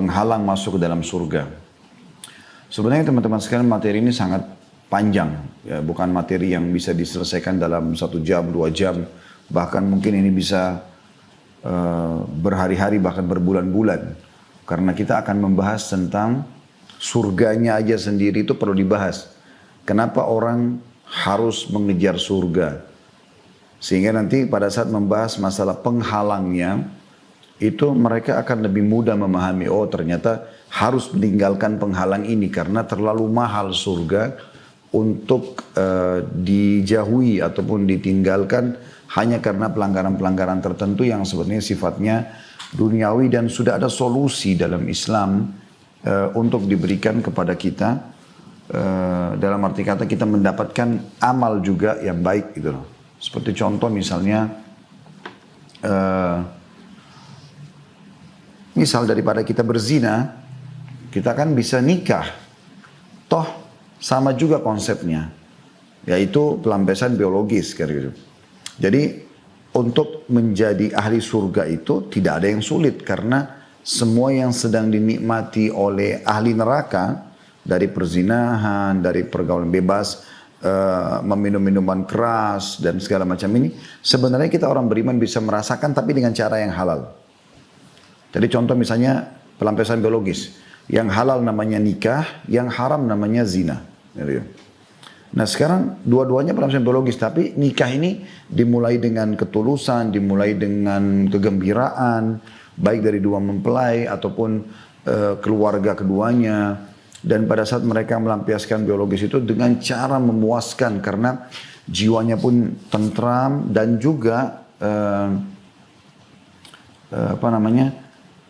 penghalang masuk ke dalam surga. Sebenarnya teman-teman sekalian materi ini sangat panjang, ya, bukan materi yang bisa diselesaikan dalam 1 jam, 2 jam, bahkan mungkin ini bisa berhari-hari bahkan berbulan-bulan. Karena kita akan membahas tentang surganya aja sendiri itu perlu dibahas. Kenapa orang harus mengejar surga? Sehingga nanti pada saat membahas masalah penghalangnya, itu mereka akan lebih mudah memahami, oh ternyata harus meninggalkan penghalang ini karena terlalu mahal surga untuk dijauhi ataupun ditinggalkan hanya karena pelanggaran-pelanggaran tertentu yang sebenarnya sifatnya duniawi dan sudah ada solusi dalam Islam untuk diberikan kepada kita. Dalam arti kata kita mendapatkan amal juga yang baik gitu loh. Seperti contoh misalnya misal daripada kita berzina, kita kan bisa nikah. Toh sama juga konsepnya, yaitu pelampiasan biologis kayak gitu. Jadi untuk menjadi ahli surga itu tidak ada yang sulit karena semua yang sedang dinikmati oleh ahli neraka dari perzinahan, dari pergaulan bebas, meminum minuman keras dan segala macam ini sebenarnya kita orang beriman bisa merasakan tapi dengan cara yang halal. Jadi contoh misalnya pelampiasan biologis, yang halal namanya nikah, yang haram namanya zina. Nah sekarang dua-duanya pelampiasan biologis, tapi nikah ini dimulai dengan ketulusan, dimulai dengan kegembiraan, baik dari dua mempelai ataupun keluarga keduanya. Dan pada saat mereka melampiaskan biologis itu dengan cara memuaskan karena jiwanya pun tentram dan juga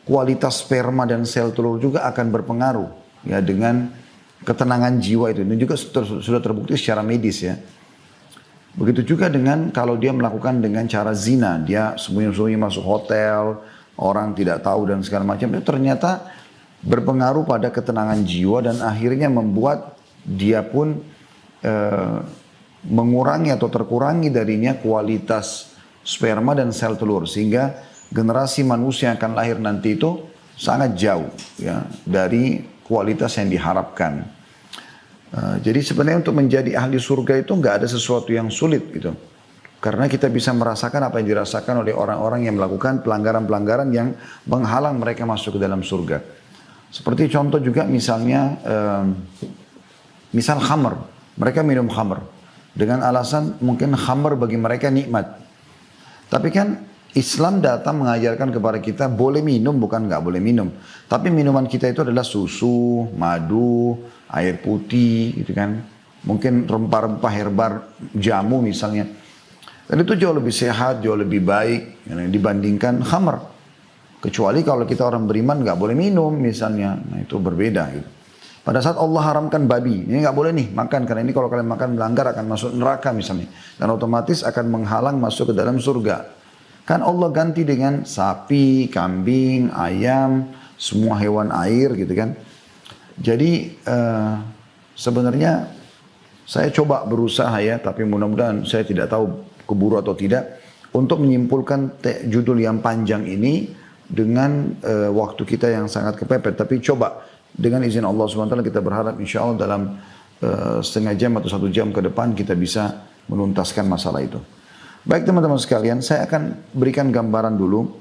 kualitas sperma dan sel telur juga akan berpengaruh ya dengan ketenangan jiwa itu. Ini juga sudah terbukti secara medis ya. Begitu juga dengan kalau dia melakukan dengan cara zina, dia sembunyi-sembunyi masuk hotel, orang tidak tahu dan segala macam, itu ternyata berpengaruh pada ketenangan jiwa dan akhirnya membuat dia pun mengurangi atau terkurangi darinya kualitas sperma dan sel telur sehingga generasi manusia yang akan lahir nanti itu sangat jauh ya dari kualitas yang diharapkan. Jadi sebenarnya untuk menjadi ahli surga itu nggak ada sesuatu yang sulit gitu. Karena kita bisa merasakan apa yang dirasakan oleh orang-orang yang melakukan pelanggaran-pelanggaran yang menghalang mereka masuk ke dalam surga. Seperti contoh juga misalnya, misal khamr. Mereka minum khamr. Dengan alasan mungkin khamr bagi mereka nikmat. Tapi kan Islam datang mengajarkan kepada kita boleh minum bukan nggak boleh minum. Tapi minuman kita itu adalah susu, madu, air putih gitu kan. Mungkin rempah-rempah herbar, jamu misalnya. Dan itu jauh lebih sehat, jauh lebih baik dibandingkan khamr. Kecuali kalau kita orang beriman nggak boleh minum misalnya. Nah itu berbeda gitu. Pada saat Allah haramkan babi, ini nggak boleh nih makan. Karena ini kalau kalian makan melanggar akan masuk neraka misalnya. Dan otomatis akan menghalang masuk ke dalam surga. Kan Allah ganti dengan sapi, kambing, ayam, semua hewan air gitu kan. Jadi sebenarnya saya coba berusaha ya, tapi mudah-mudahan saya tidak tahu keburu atau tidak. Untuk menyimpulkan judul yang panjang ini dengan waktu kita yang sangat kepepet. Tapi coba dengan izin Allah SWT kita berharap insya Allah dalam setengah jam atau 1 jam ke depan kita bisa menuntaskan masalah itu. Baik teman-teman sekalian, saya akan berikan gambaran dulu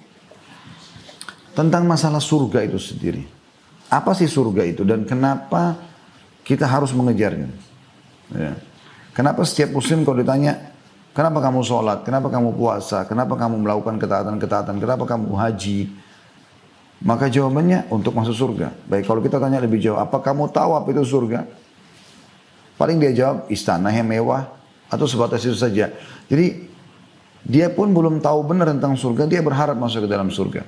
tentang masalah surga itu sendiri. Apa sih surga itu dan kenapa kita harus mengejarnya? Ya. Kenapa setiap muslim kalau ditanya, kenapa kamu sholat, kenapa kamu puasa, kenapa kamu melakukan ketaatan-ketaatan, kenapa kamu haji? Maka jawabannya untuk masuk surga. Baik kalau kita tanya lebih jauh, apa kamu tahu apa itu surga? Paling dia jawab istana yang mewah atau sebatas itu saja. Jadi dia pun belum tahu benar tentang surga, dia berharap masuk ke dalam surga.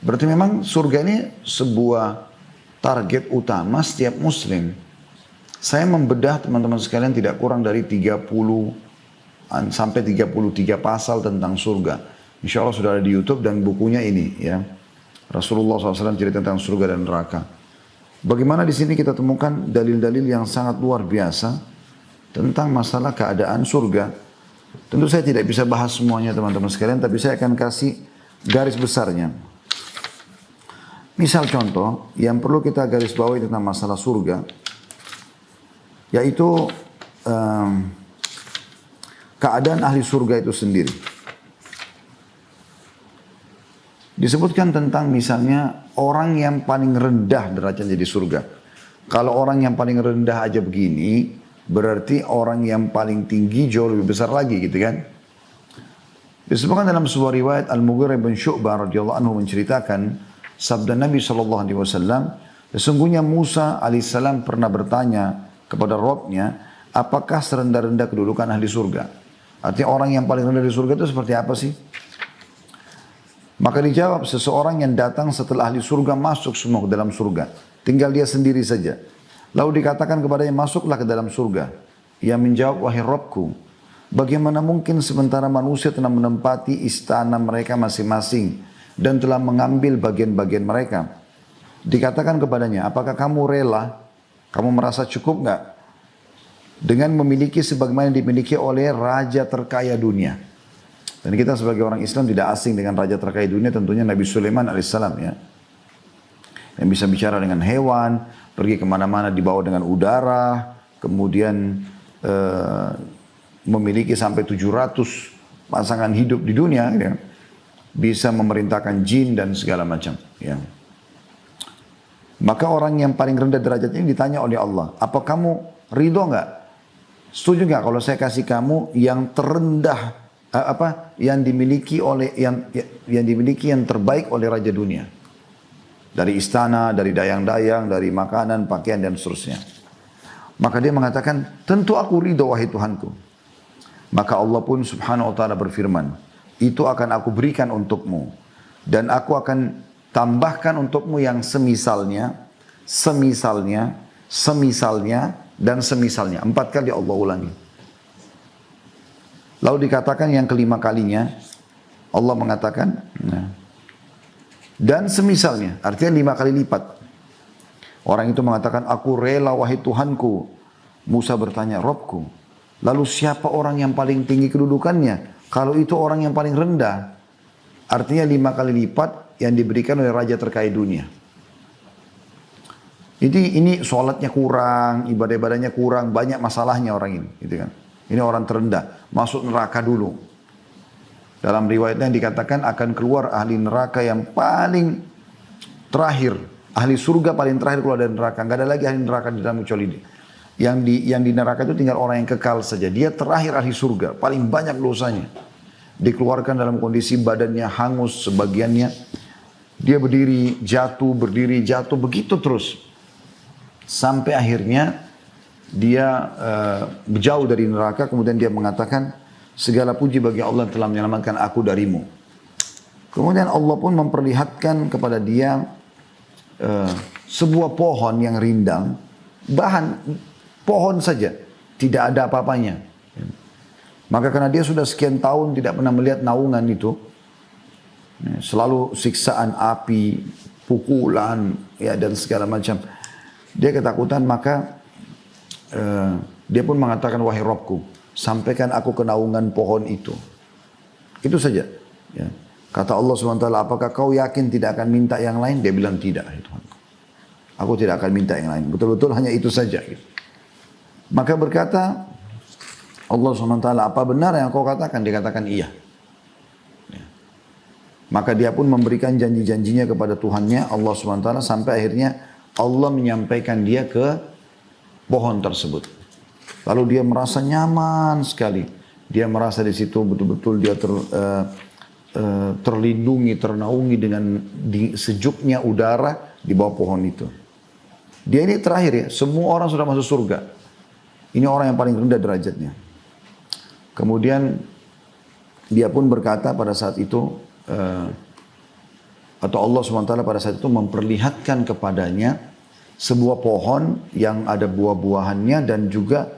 Berarti memang surga ini sebuah target utama setiap muslim. Saya membedah teman-teman sekalian tidak kurang dari 30 sampai 33 pasal tentang surga. Insya Allah sudah ada di YouTube dan bukunya ini ya. Rasulullah SAW cerita tentang surga dan neraka. Bagaimana di sini kita temukan dalil-dalil yang sangat luar biasa tentang masalah keadaan surga. Tentu saya tidak bisa bahas semuanya teman-teman sekalian, tapi saya akan kasih garis besarnya. Misal contoh, yang perlu kita garis bawahi tentang masalah surga, yaitu keadaan ahli surga itu sendiri. Disebutkan tentang misalnya orang yang paling rendah derajatnya di surga. Kalau orang yang paling rendah aja begini, berarti orang yang paling tinggi jauh lebih besar lagi gitu kan. Disebutkan dalam sebuah riwayat Al-Mughirah bin Syu'bah radhiyallahu anhu menceritakan sabda Nabi SAW, sesungguhnya Musa alaihissalam pernah bertanya kepada Rabb-nya, apakah serendah-rendah kedudukan ahli surga? Artinya orang yang paling rendah di surga itu seperti apa sih? Maka dijawab, seseorang yang datang setelah ahli surga masuk semua ke dalam surga. Tinggal dia sendiri saja. Lalu dikatakan kepadanya, masuklah ke dalam surga. Ia menjawab, wahai Rabbku, bagaimana mungkin sementara manusia telah menempati istana mereka masing-masing dan telah mengambil bagian-bagian mereka. Dikatakan kepadanya, apakah kamu rela, kamu merasa cukup enggak dengan memiliki sebagaimana yang dimiliki oleh raja terkaya dunia? Dan kita sebagai orang Islam tidak asing dengan raja terkaya dunia, tentunya Nabi Sulaiman alaihissalam ya. Yang bisa bicara dengan hewan, pergi kemana-mana dibawa dengan udara, kemudian memiliki sampai 700 pasangan hidup di dunia, ya. Bisa memerintahkan jin dan segala macam. Ya. Maka orang yang paling rendah derajat ini ditanya oleh Allah, apa kamu ridho enggak? Setuju enggak kalau saya kasih kamu yang terendah, yang dimiliki yang terbaik oleh raja dunia, dari istana, dari dayang-dayang, dari makanan, pakaian dan seterusnya. Maka dia mengatakan, tentu aku ridho wahai Tuhanku. Maka Allah pun subhanahu wa ta'ala berfirman, itu akan aku berikan untukmu, dan aku akan tambahkan untukmu yang semisalnya, dan semisalnya. 4 kali Allah ulangi. Lalu dikatakan yang kelima kalinya, Allah mengatakan, dan semisalnya, artinya 5 kali lipat. Orang itu mengatakan, aku rela wahai Tuhanku. Musa bertanya, Rabbku, lalu siapa orang yang paling tinggi kedudukannya? Kalau itu orang yang paling rendah, artinya 5 kali lipat yang diberikan oleh raja terkaya dunia. Ini sholatnya kurang, ibadah-ibadahnya kurang, banyak masalahnya orang ini, gitu kan. Ini orang terendah, masuk neraka dulu. Dalam riwayatnya dikatakan akan keluar ahli neraka yang paling terakhir. Ahli surga paling terakhir keluar dari neraka. Enggak ada lagi ahli neraka di dalam kecuali dia. Yang di neraka itu tinggal orang yang kekal saja. Dia terakhir ahli surga, paling banyak dosanya. Dikeluarkan dalam kondisi badannya hangus sebagiannya. Dia berdiri, jatuh, begitu terus. Sampai akhirnya dia jauh dari neraka, kemudian dia mengatakan, segala puji bagi Allah yang telah menyelamatkan aku darimu. Kemudian Allah pun memperlihatkan kepada dia sebuah pohon yang rindang, bahan pohon saja, tidak ada apa-apanya. Maka karena dia sudah sekian tahun tidak pernah melihat naungan itu, selalu siksaan api, pukulan, ya dan segala macam, dia ketakutan, maka dia pun mengatakan, wahai Rabbku, sampaikan aku ke naungan pohon itu. Itu saja. Ya. Kata Allah SWT, apakah kau yakin tidak akan minta yang lain? Dia bilang tidak. Aku tidak akan minta yang lain. Betul-betul hanya itu saja. Maka berkata Allah SWT, apa benar yang kau katakan? Dia katakan iya. Ya. Maka dia pun memberikan janji-janjinya kepada Tuhannya, Allah SWT, sampai akhirnya Allah menyampaikan dia ke pohon tersebut. Lalu dia merasa nyaman sekali. Dia merasa di situ betul-betul dia terlindungi, ternaungi dengan sejuknya udara di bawah pohon itu. Dia ini terakhir ya, semua orang sudah masuk surga. Ini orang yang paling rendah derajatnya. Kemudian dia pun berkata pada saat itu, atau Allah SWT pada saat itu memperlihatkan kepadanya sebuah pohon yang ada buah-buahannya dan juga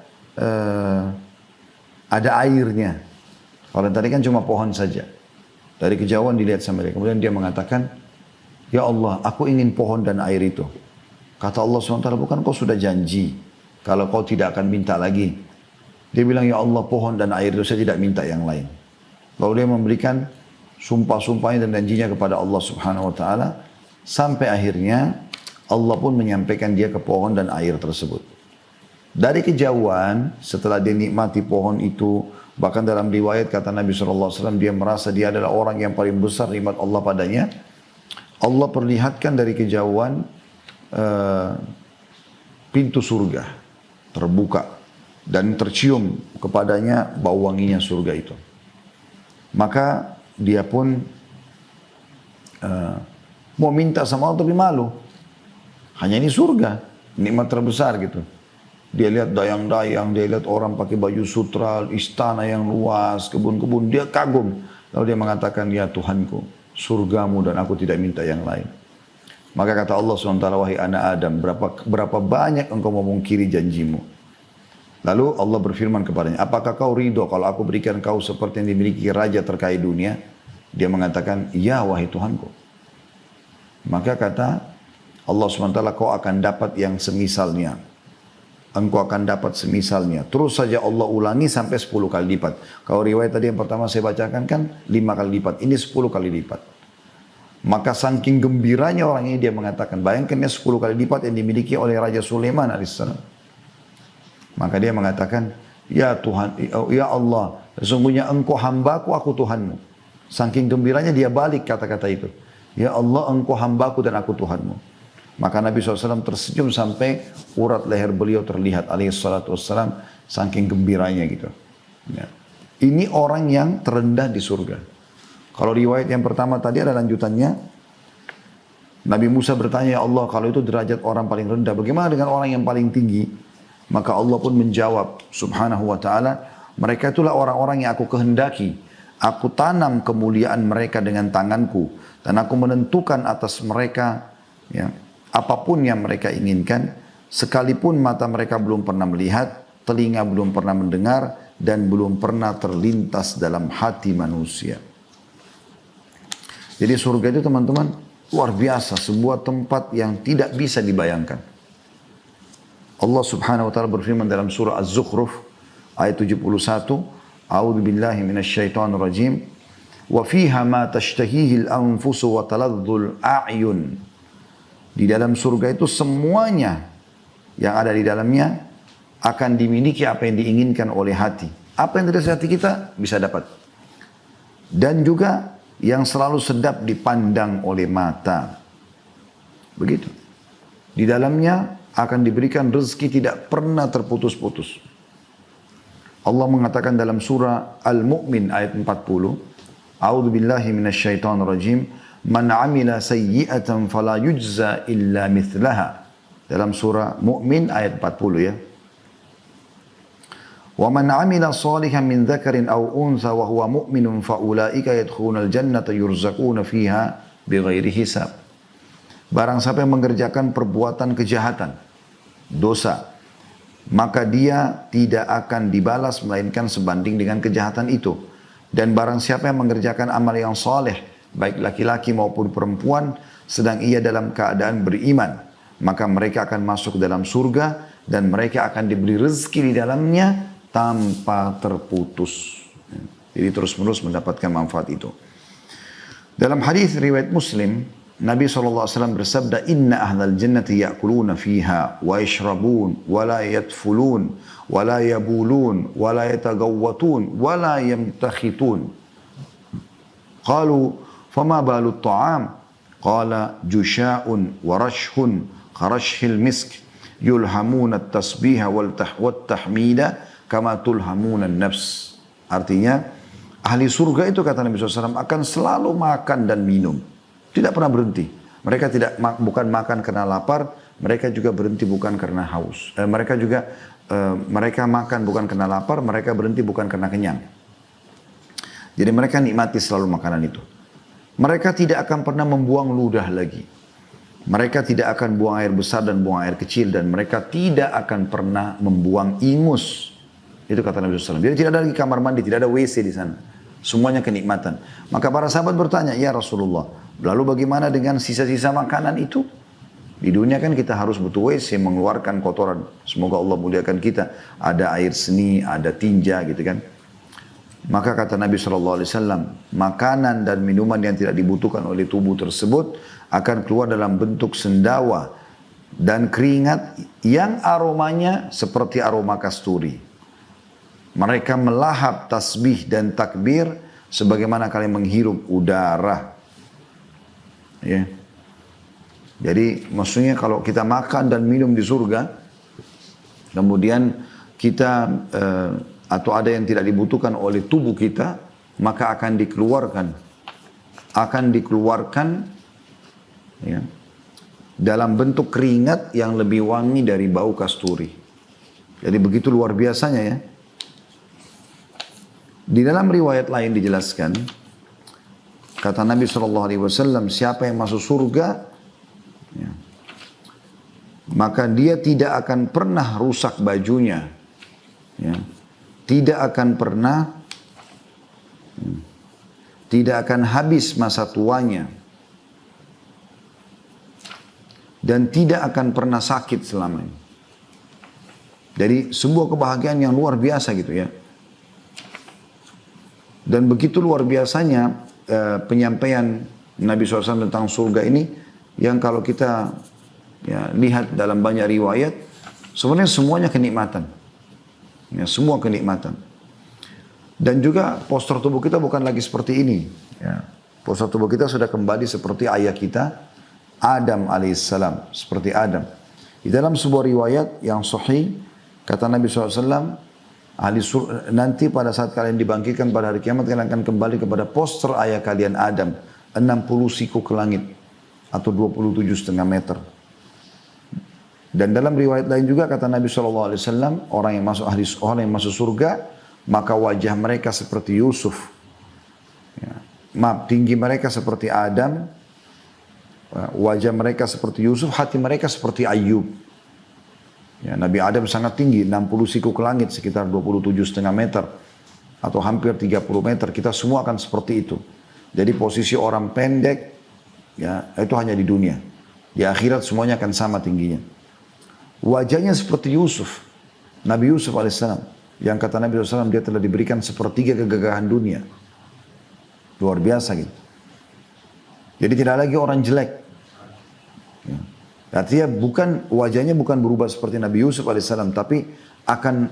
ada airnya. Kalau tadi kan cuma pohon saja. Dari kejauhan dilihat sama dia. Kemudian dia mengatakan, ya Allah, aku ingin pohon dan air itu. Kata Allah SWT, bukan kau sudah janji kalau kau tidak akan minta lagi. Dia bilang, ya Allah, pohon dan air itu saya tidak minta yang lain. Lalu dia memberikan sumpah-sumpahnya dan janjinya kepada Allah Subhanahu Wa Taala. Sampai akhirnya Allah pun menyampaikan dia ke pohon dan air tersebut. Dari kejauhan, setelah dia nikmati pohon itu, bahkan dalam riwayat kata Nabi SAW, dia merasa dia adalah orang yang paling besar nikmat Allah padanya. Allah perlihatkan dari kejauhan pintu surga terbuka dan tercium kepadanya bau wanginya surga itu. Maka dia pun mau minta sama Allah tapi malu. Hanya ini surga, nikmat terbesar gitu. Dia lihat dayang-dayang, dia lihat orang pakai baju sutra, istana yang luas, kebun-kebun, dia kagum. Lalu dia mengatakan, ya Tuhanku, surgamu dan aku tidak minta yang lain. Maka kata Allah SWT, wahai anak Adam, berapa banyak engkau memungkiri janjimu. Lalu Allah berfirman kepadanya, apakah kau ridho kalau aku berikan kau seperti yang dimiliki raja terkaya dunia? Dia mengatakan, ya wahai Tuhanku. Maka kata Allah SWT, kau akan dapat yang semisalnya. Engkau akan dapat semisalnya. Terus saja Allah ulangi sampai 10 kali lipat. Kalau riwayat tadi yang pertama saya bacakan kan 5 kali lipat. Ini 10 kali lipat. Maka saking gembiranya orang ini dia mengatakan, bayangkan ya 10 kali lipat yang dimiliki oleh Raja Sulaiman alaihissalam. Maka dia mengatakan, ya Tuhan, ya Allah, sesungguhnya engkau hambaku, aku Tuhanmu. Saking gembiranya dia balik kata-kata itu. Ya Allah, engkau hambaku dan aku Tuhanmu. Maka Nabi SAW tersenyum sampai urat leher beliau terlihat alaihissalam saking gembiranya gitu. Ya. Ini orang yang terendah di surga. Kalau riwayat yang pertama tadi ada lanjutannya. Nabi Musa bertanya, ya Allah, kalau itu derajat orang paling rendah, bagaimana dengan orang yang paling tinggi? Maka Allah pun menjawab subhanahu wa ta'ala, mereka itulah orang-orang yang aku kehendaki. Aku tanam kemuliaan mereka dengan tanganku. Dan aku menentukan atas mereka ya, apapun yang mereka inginkan, sekalipun mata mereka belum pernah melihat, telinga belum pernah mendengar, dan belum pernah terlintas dalam hati manusia. Jadi surga itu teman-teman luar biasa, sebuah tempat yang tidak bisa dibayangkan. Allah subhanahu wa ta'ala berfirman dalam surah Az-Zukhruf ayat 71, A'udzu billahi minasyaitonir rajim, wa fiha ma tashtahihi al-anfusu wa taladhdhul a'yun. Di dalam surga itu semuanya yang ada di dalamnya akan dimiliki apa yang diinginkan oleh hati. Apa yang terjadi hati kita bisa dapat. Dan juga yang selalu sedap dipandang oleh mata. Begitu. Di dalamnya akan diberikan rezeki tidak pernah terputus-putus. Allah mengatakan dalam surah Al-Mu'min ayat 40, A'udzu billahi minasyaitonir rajim. Man amila sayyi'atan fala yujza illa mithlaha. Dalam surah Mu'min ayat 40 ya. Wa man amila salihan min dzakarin aw untha wa huwa mu'minun fa ulaika yadkhulunal jannata yurzaquna fiha bighairi hisab. Barang siapa yang mengerjakan perbuatan kejahatan, dosa, maka dia tidak akan dibalas melainkan sebanding dengan kejahatan itu. Dan barang siapa yang mengerjakan amal yang saleh, baik laki-laki maupun perempuan, sedang ia dalam keadaan beriman, maka mereka akan masuk dalam surga dan mereka akan diberi rezeki di dalamnya tanpa terputus. Jadi terus-menerus mendapatkan manfaat itu. Dalam hadis riwayat Muslim, Nabi SAW bersabda, Inna ahlal jannati ya'kuluna fiha wa yashrabun wa la yatfulun wa la yabulun wa la yatagawwatun wa la yamtakhitun. Qalu fama balu ta'am? Qala jusha'un wa rashhun kharashhil misk yulhamuna at-tasbiha wal tahmida kama tulhamuna an-nafs. Artinya ahli surga itu kata Nabi SAW akan selalu makan dan minum. Tidak pernah berhenti. Mereka bukan makan karena lapar, mereka juga berhenti bukan karena haus. Mereka makan bukan karena lapar, mereka berhenti bukan karena kenyang. Jadi mereka nikmati selalu makanan itu. Mereka tidak akan pernah membuang ludah lagi. Mereka tidak akan buang air besar dan buang air kecil, dan mereka tidak akan pernah membuang ingus. Itu kata Nabi SAW. Jadi tidak ada lagi kamar mandi, tidak ada WC di sana. Semuanya kenikmatan. Maka para sahabat bertanya, ya Rasulullah, lalu bagaimana dengan sisa-sisa makanan itu? Di dunia kan kita harus butuh WC, mengeluarkan kotoran. Semoga Allah muliakan kita. Ada air seni, ada tinja gitu kan. Maka kata Nabi SAW, makanan dan minuman yang tidak dibutuhkan oleh tubuh tersebut akan keluar dalam bentuk sendawa dan keringat yang aromanya seperti aroma kasturi. Mereka melahap tasbih dan takbir sebagaimana kalian menghirup udara. Ya. Jadi maksudnya kalau kita makan dan minum di surga, kemudian kita atau ada yang tidak dibutuhkan oleh tubuh kita, maka akan dikeluarkan ya, dalam bentuk keringat yang lebih wangi dari bau kasturi. Jadi begitu luar biasanya ya. Di dalam riwayat lain dijelaskan, kata Nabi SAW, siapa yang masuk surga, ya, maka dia tidak akan pernah rusak bajunya, ya, tidak akan habis masa tuanya, dan tidak akan pernah sakit selamanya. Jadi sebuah kebahagiaan yang luar biasa gitu ya. Dan begitu luar biasanya penyampaian Nabi SAW tentang surga ini, yang kalau kita ya, lihat dalam banyak riwayat, sebenarnya semuanya kenikmatan. Ya, semua kenikmatan. Dan juga postur tubuh kita bukan lagi seperti ini. Ya. Postur tubuh kita sudah kembali seperti ayah kita, Adam alaihissalam. Seperti Adam. Di dalam sebuah riwayat yang sahih, kata Nabi SAW, nanti pada saat kalian dibangkitkan pada hari kiamat, kalian akan kembali kepada postur ayah kalian Adam, 60 siku ke langit atau 27,5 meter. Dan dalam riwayat lain juga kata Nabi SAW, orang yang masuk surga, maka wajah mereka seperti Yusuf, ya. Tinggi mereka seperti Adam, wajah mereka seperti Yusuf, hati mereka seperti Ayub. Ya, Nabi Adam sangat tinggi, 60 siku ke langit, sekitar 27,5 meter. Atau hampir 30 meter, kita semua akan seperti itu. Jadi posisi orang pendek, ya itu hanya di dunia. Di akhirat semuanya akan sama tingginya. Wajahnya seperti Yusuf, Nabi Yusuf alaihissalam. Yang kata Nabi SAW, dia telah diberikan sepertiga kegagahan dunia. Luar biasa gitu. Jadi tidak lagi orang jelek. Ya. Artinya wajahnya bukan berubah seperti Nabi Yusuf alaihissalam, tapi akan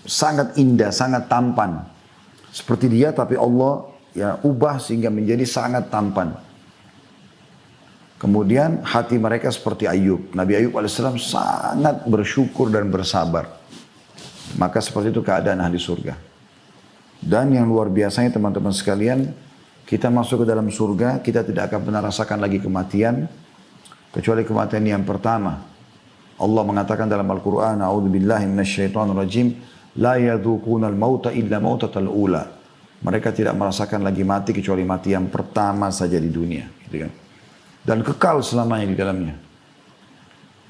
sangat indah, sangat tampan. Seperti dia, tapi Allah ya ubah sehingga menjadi sangat tampan. Kemudian hati mereka seperti Ayub. Nabi Ayub alaihissalam sangat bersyukur dan bersabar. Maka seperti itu keadaan ahli surga. Dan yang luar biasanya teman-teman sekalian, kita masuk ke dalam surga, kita tidak akan pernah rasakan lagi kematian, kecuali kematian yang pertama. Allah mengatakan dalam Al-Quran, A'udzubillahi minasyaitonirrajim, la yadzuqunal mauta illa mautatal ula. Mereka tidak merasakan lagi mati kecuali mati yang pertama saja di dunia, gitu kan. Dan kekal selamanya di dalamnya.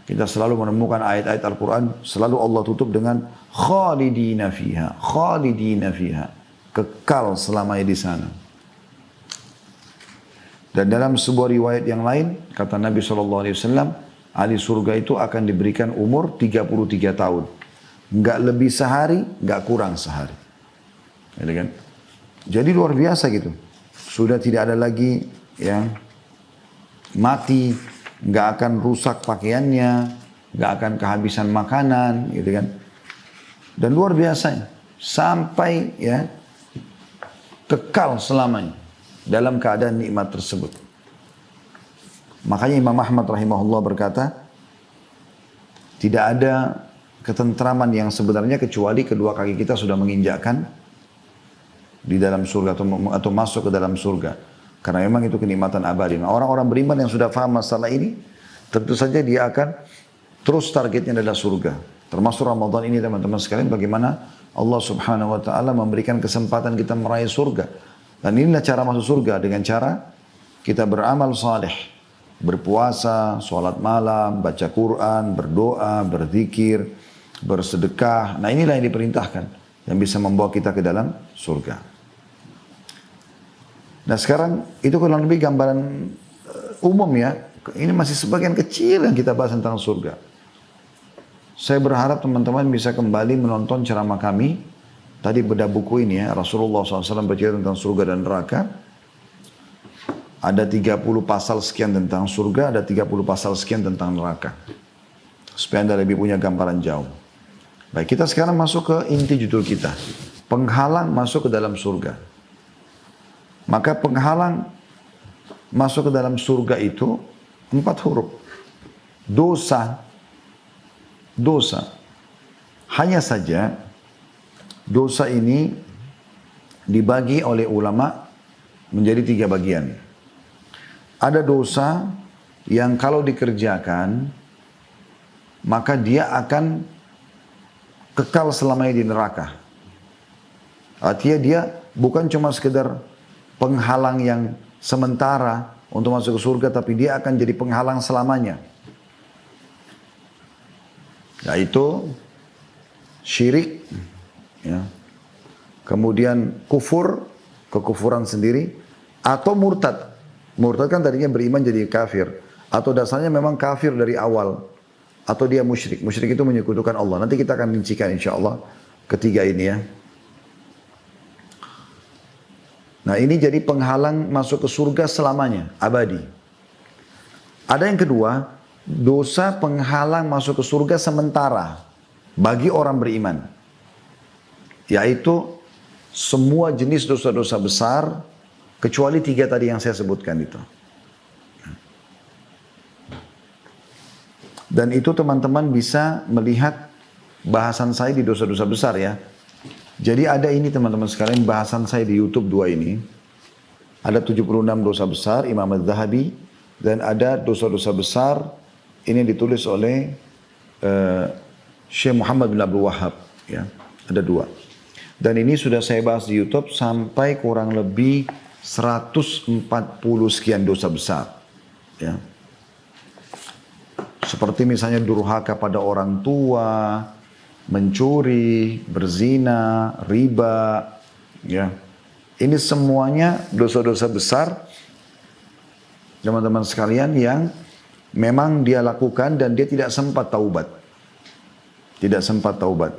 Kita selalu menemukan ayat-ayat Al-Quran, selalu Allah tutup dengan khalidina fiha, khalidina fiha, kekal selamanya di sana. Dan dalam sebuah riwayat yang lain, kata Nabi SAW, ahli surga itu akan diberikan umur 33 tahun. Enggak lebih sehari, enggak kurang sehari. Jadi luar biasa gitu. Sudah tidak ada lagi yang mati, enggak akan rusak pakaiannya, enggak akan kehabisan makanan, gitu kan. Dan luar biasa, sampai ya kekal selamanya dalam keadaan nikmat tersebut. Makanya Imam Ahmad rahimahullah berkata, tidak ada ketentraman yang sebenarnya kecuali kedua kaki kita sudah menginjakkan di dalam surga atau masuk ke dalam surga. Karena memang itu kenikmatan abadi. Nah, orang-orang beriman yang sudah paham masalah ini, tentu saja dia akan terus targetnya adalah surga. Termasuk Ramadan ini teman-teman sekalian, bagaimana Allah subhanahu wa ta'ala memberikan kesempatan kita meraih surga. Dan inilah cara masuk surga, dengan cara kita beramal saleh, berpuasa, sholat malam, baca Quran, berdoa, berzikir, bersedekah. Nah inilah yang diperintahkan, yang bisa membawa kita ke dalam surga. Nah sekarang itu kurang lebih gambaran umum ya. Ini masih sebagian kecil yang kita bahas tentang surga. Saya berharap teman-teman bisa kembali menonton ceramah kami. Tadi bedah buku ini ya, Rasulullah SAW bercerita tentang surga dan neraka. Ada 30 pasal sekian tentang surga, ada 30 pasal sekian tentang neraka. Supaya Anda lebih punya gambaran jauh. Baik, kita sekarang masuk ke inti judul kita. Penghalang masuk ke dalam surga. Maka penghalang masuk ke dalam surga itu 4 huruf. Dosa. Dosa. Hanya saja dosa ini dibagi oleh ulama menjadi 3 bagian. Ada dosa yang kalau dikerjakan maka dia akan kekal selamanya di neraka. Artinya dia bukan cuma sekedar penghalang yang sementara untuk masuk ke surga, tapi dia akan jadi penghalang selamanya. Yaitu syirik, ya. Kemudian kufur, kekufuran sendiri, atau murtad. Murtad kan tadinya beriman jadi kafir, atau dasarnya memang kafir dari awal, atau dia musyrik. Musyrik itu menyekutukan Allah. Nanti kita akan rincikan insya Allah ketiga ini ya. Nah ini jadi penghalang masuk ke surga selamanya, abadi. Ada yang kedua, dosa penghalang masuk ke surga sementara bagi orang beriman. Yaitu semua jenis dosa-dosa besar, kecuali 3 tadi yang saya sebutkan itu. Dan itu teman-teman bisa melihat bahasan saya di dosa-dosa besar ya. Jadi ada ini teman-teman sekalian, bahasan saya di YouTube 2 ini. Ada 76 dosa besar, Imam Az-Zahabi. Dan ada dosa-dosa besar, ini ditulis oleh Syekh Muhammad bin Abdul Wahab. Ya. Ada 2. Dan ini sudah saya bahas di YouTube sampai kurang lebih 140 sekian dosa besar. Ya. Seperti misalnya durhaka pada orang tua, mencuri, berzina, riba, ya. Ini semuanya dosa-dosa besar, teman-teman sekalian, yang memang dia lakukan dan dia tidak sempat taubat. Tidak sempat taubat.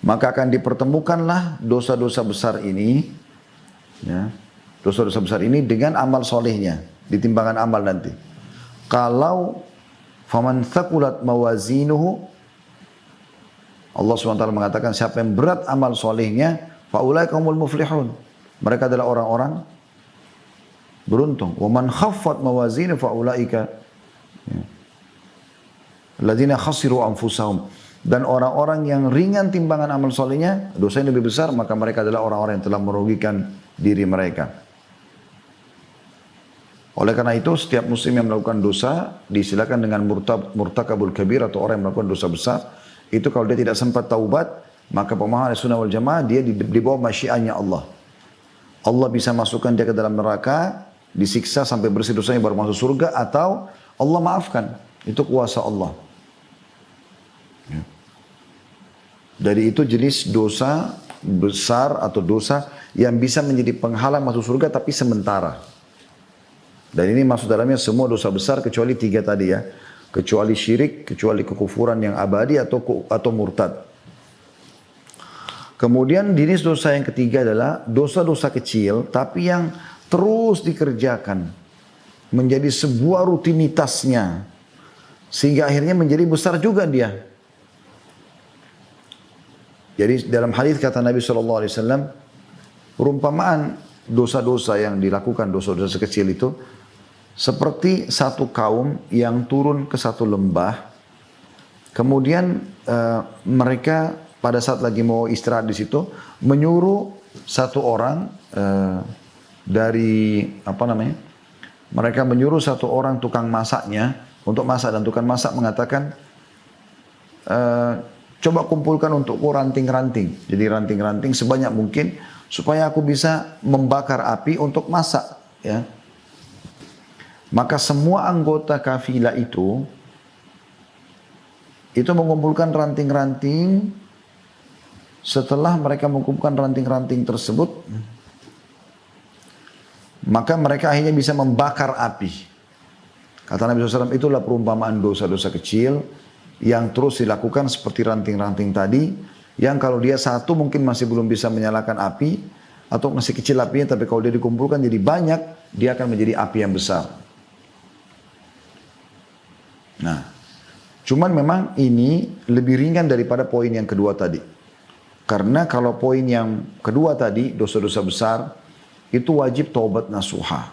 Maka akan dipertemukanlah dosa-dosa besar ini, ya, dosa-dosa besar ini dengan amal solehnya, di timbangan amal nanti. Kalau faman thaqulat mawazinuhu, Allah SWT mengatakan siapa yang berat amal solehnya, faulaika humul muflihun. Mereka adalah orang-orang beruntung. Wa man khaffat mawazinuhu faulaika alladzina khasiru anfusahum. Dan orang-orang yang ringan timbangan amal solehnya, dosanya lebih besar, maka mereka adalah orang-orang yang telah merugikan diri mereka. Oleh karena itu, setiap muslim yang melakukan dosa, disilakan dengan murtakabul kabir atau orang yang melakukan dosa besar. Itu kalau dia tidak sempat taubat, maka pemahaman Ahlussunnah wal Jamaah, dia di bawah masyiannya Allah. Allah bisa masukkan dia ke dalam neraka, disiksa sampai bersih dosanya baru masuk surga, atau Allah maafkan. Itu kuasa Allah. Ya. Dari itu jenis dosa besar atau dosa yang bisa menjadi penghalang masuk surga tapi sementara. Dan ini masuk dalamnya semua dosa besar kecuali 3 tadi ya. Kecuali syirik, kecuali kekufuran yang abadi atau murtad. Kemudian jenis dosa yang ketiga adalah dosa-dosa kecil tapi yang terus dikerjakan. Menjadi sebuah rutinitasnya. Sehingga akhirnya menjadi besar juga dia. Jadi dalam hadis kata Nabi SAW, perumpamaan dosa-dosa yang dilakukan, dosa-dosa kecil itu, seperti satu kaum yang turun ke satu lembah, kemudian mereka pada saat lagi mau istirahat di situ, menyuruh satu orang mereka menyuruh satu orang tukang masaknya untuk masak, dan tukang masak mengatakan, coba kumpulkan untukku ranting-ranting. Jadi ranting-ranting sebanyak mungkin supaya aku bisa membakar api untuk masak. Ya. Maka semua anggota kafilah itu mengumpulkan ranting-ranting. Setelah mereka mengumpulkan ranting-ranting tersebut, maka mereka akhirnya bisa membakar api. Kata Nabi SAW, itulah perumpamaan dosa-dosa kecil yang terus dilakukan seperti ranting-ranting tadi, yang kalau dia satu mungkin masih belum bisa menyalakan api, atau masih kecil apinya, tapi kalau dia dikumpulkan jadi banyak, dia akan menjadi api yang besar. Nah, cuman memang ini lebih ringan daripada poin yang kedua tadi. Karena kalau poin yang kedua tadi, dosa-dosa besar, itu wajib taubat nasuha.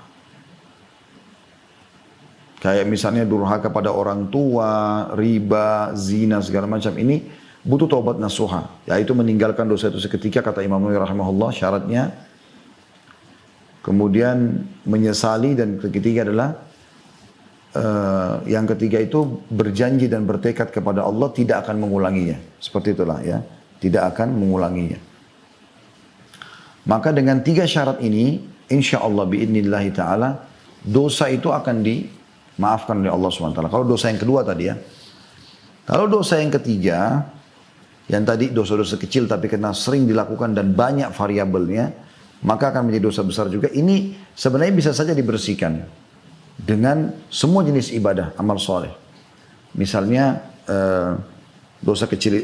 Kayak misalnya durhaka pada orang tua, riba, zina, segala macam ini butuh taubat nasuha. Yaitu meninggalkan dosa itu seketika, kata Imam Nawawi rahimahullah, syaratnya. Kemudian menyesali, dan ketiga adalah yang ketiga itu berjanji dan bertekad kepada Allah tidak akan mengulanginya. Seperti itulah ya, tidak akan mengulanginya. Maka dengan 3 syarat ini, insya Allah biidnillahi ta'ala, dosa itu akan dimaafkan oleh Allah SWT. Kalau dosa yang kedua tadi ya. Kalau dosa yang ketiga, yang tadi dosa-dosa kecil tapi karena sering dilakukan dan banyak variabelnya, maka akan menjadi dosa besar juga. Ini sebenarnya bisa saja dibersihkan dengan semua jenis ibadah, amal soleh. Misalnya dosa kecil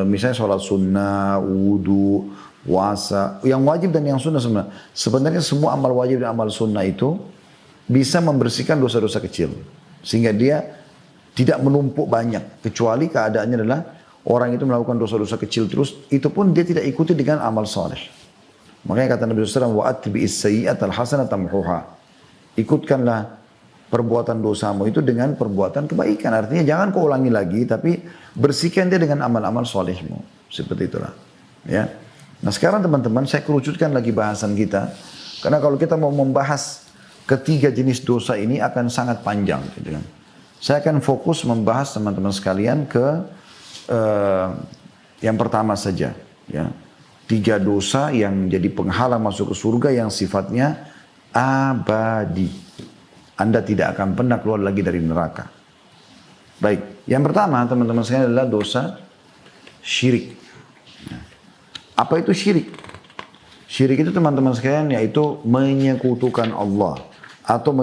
misalnya sholat sunnah, wudu, puasa, yang wajib dan yang sunnah sebenarnya. Sebenarnya semua amal wajib dan amal sunnah itu bisa membersihkan dosa-dosa kecil, sehingga dia tidak menumpuk banyak. Kecuali keadaannya adalah orang itu melakukan dosa-dosa kecil terus, itu pun dia tidak ikuti dengan amal soleh. Makanya kata Nabi SAW, wa atbi'is sayyi'atal hasanata tamhuha. Ikutkanlah perbuatan dosamu itu dengan perbuatan kebaikan. Artinya jangan kau ulangi lagi, tapi bersihkan dia dengan amal-amal solehmu. Seperti itulah. Ya. Nah sekarang teman-teman, saya kerucutkan lagi bahasan kita. Karena kalau kita mau membahas ketiga jenis dosa ini akan sangat panjang. Gitu kan. Saya akan fokus membahas teman-teman sekalian ke yang pertama saja. Ya. 3 dosa yang jadi penghalang masuk ke surga yang sifatnya abadi. Anda tidak akan pernah keluar lagi dari neraka. Baik, yang pertama teman-teman sekalian adalah dosa syirik. Apa itu syirik? Syirik itu teman-teman sekalian yaitu menyekutukan Allah atau